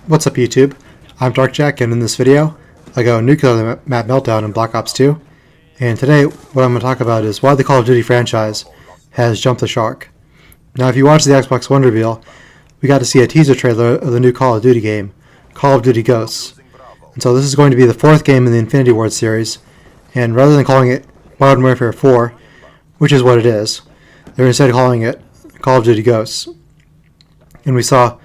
What's up YouTube? I'm DarkJack, and in this video I go nuclear map meltdown in Black Ops 2, and today what I'm going to talk about is why the Call of Duty franchise has jumped the shark. Now if you watched the Xbox One reveal, we got to see a teaser trailer of the new Call of Duty game, Call of Duty Ghosts. And so this is going to be the fourth game in the Infinity Ward series, and rather than calling it Modern Warfare 4, which is what it is, they're instead calling it Call of Duty Ghosts. And we saw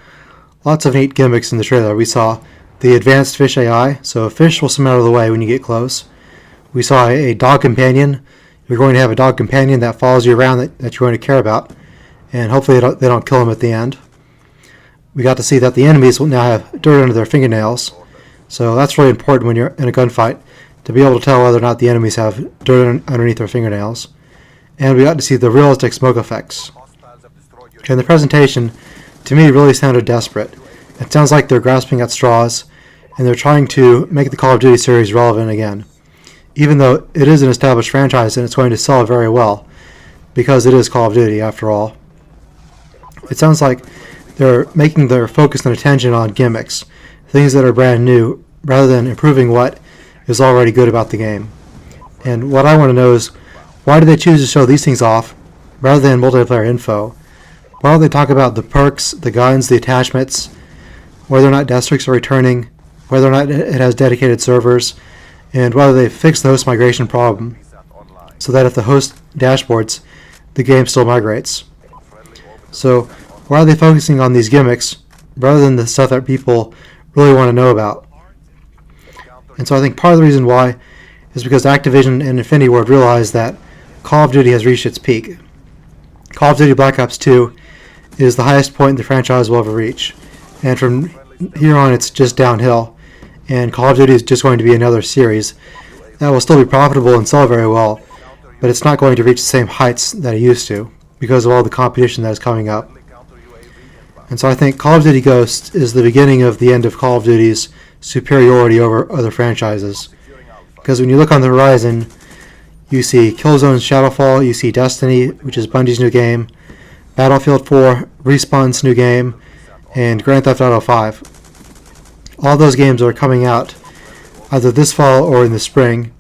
lots of neat gimmicks in the trailer. We saw the advanced fish AI, so a fish will swim out of the way when you get close. We saw a dog companion. You're going to have a dog companion that follows you around that you're going to care about, and hopefully they don't kill him at the end. We got to see that the enemies will now have dirt under their fingernails, so that's really important when you're in a gunfight, to be able to tell whether or not the enemies have dirt underneath their fingernails. And we got to see the realistic smoke effects. And the presentation, to me, really sounded desperate. It sounds like they're grasping at straws, and they're trying to make the Call of Duty series relevant again. Even though it is an established franchise and it's going to sell very well, because it is Call of Duty after all. It sounds like they're making their focus and attention on gimmicks, things that are brand new, rather than improving what is already good about the game. And what I want to know is, why do they choose to show these things off rather than multiplayer info? Why don't they talk about the perks, the guns, the attachments, whether or not death streaks are returning, whether or not it has dedicated servers, and whether they fix the host migration problem, so that if the host dashboards, the game still migrates. So why are they focusing on these gimmicks rather than the stuff that people really want to know about? And so I think part of the reason why is because Activision and Infinity Ward realized that Call of Duty has reached its peak. Call of Duty Black Ops 2 is the highest point the franchise will ever reach, and from here on it's just downhill, and Call of Duty is just going to be another series that will still be profitable and sell very well, but it's not going to reach the same heights that it used to because of all the competition that is coming up. And so I think Call of Duty Ghosts is the beginning of the end of Call of Duty's superiority over other franchises, because when you look on the horizon, you see Killzone's Shadowfall, you see Destiny, which is Bungie's new game, Battlefield 4, Respawn's new game, and Grand Theft Auto 5. All those games are coming out either this fall or in the spring,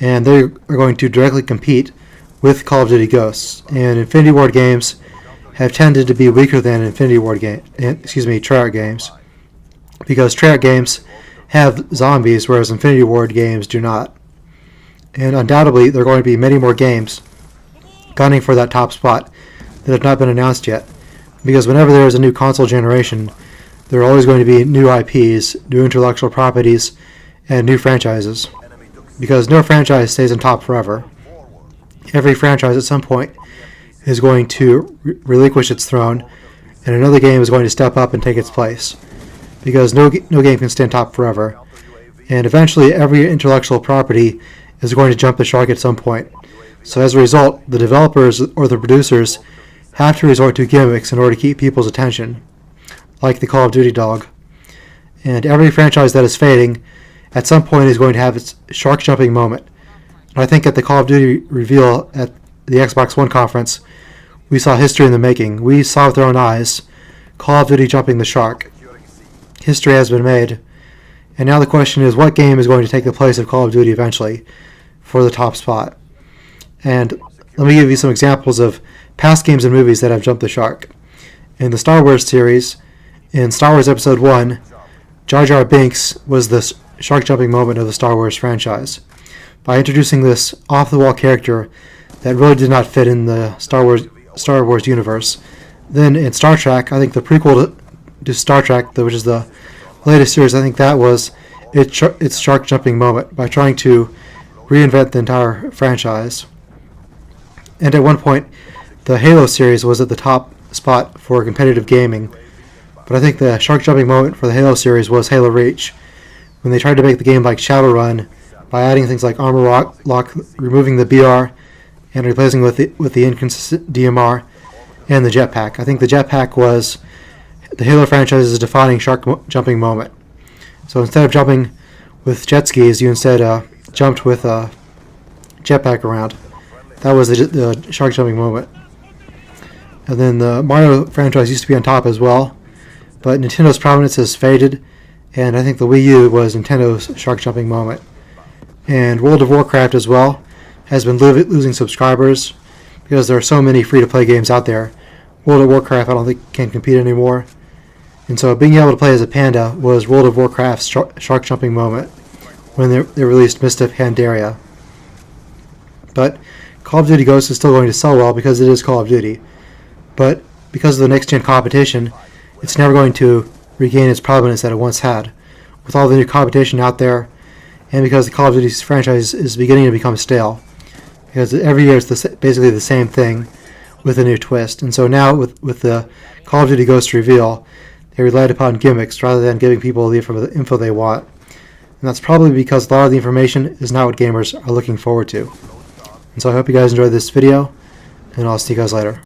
and they are going to directly compete with Call of Duty Ghosts. And Infinity Ward games have tended to be weaker than Treyarch games, because Treyarch games have zombies, whereas Infinity Ward games do not. And undoubtedly, there are going to be many more games gunning for that top spot that have not been announced yet. Because whenever there is a new console generation, there are always going to be new IPs, new intellectual properties, and new franchises. Because no franchise stays on top forever. Every franchise at some point is going to relinquish its throne, and another game is going to step up and take its place. Because no game can stand top forever. And eventually, every intellectual property is going to jump the shark at some point. So as a result, the developers or the producers have to resort to gimmicks in order to keep people's attention, like the Call of Duty dog. And every franchise that is fading at some point is going to have its shark jumping moment. And I think at the Call of Duty reveal at the Xbox One conference, we saw history in the making. We saw with our own eyes Call of Duty jumping the shark. History has been made. And now the question is, what game is going to take the place of Call of Duty eventually for the top spot? And let me give you some examples of past games and movies that have jumped the shark. In the Star Wars series, in Star Wars Episode 1, Jar Jar Binks was the shark jumping moment of the Star Wars franchise by introducing this off-the-wall character that really did not fit in the Star Wars universe. Then in Star Trek, I think the prequel to Star Trek, which is the latest series, I think that was its shark jumping moment by trying to reinvent the entire franchise. And at one point, the Halo series was at the top spot for competitive gaming, but I think the shark jumping moment for the Halo series was Halo Reach, when they tried to make the game like Shadowrun by adding things like armor lock, removing the BR, and replacing with the inconsistent DMR and the jetpack. I think the jetpack was the Halo franchise's defining shark jumping moment. So instead of jumping with jet skis, you instead jumped with a jetpack around. That was the shark jumping moment. And then the Mario franchise used to be on top as well, but Nintendo's prominence has faded, and I think the Wii U was Nintendo's shark jumping moment. And World of Warcraft as well has been losing subscribers because there are so many free-to-play games out there. World of Warcraft I don't think can compete anymore. And so being able to play as a panda was World of Warcraft's shark jumping moment when they released Mist of Pandaria. But Call of Duty Ghosts is still going to sell well because it is Call of Duty. But because of the next-gen competition, it's never going to regain its prominence that it once had. With all the new competition out there, and because the Call of Duty franchise is beginning to become stale. Because every year it's basically the same thing with a new twist. And so now with the Call of Duty Ghosts reveal, they relied upon gimmicks rather than giving people the info they want. And that's probably because a lot of the information is not what gamers are looking forward to. And so I hope you guys enjoyed this video, and I'll see you guys later.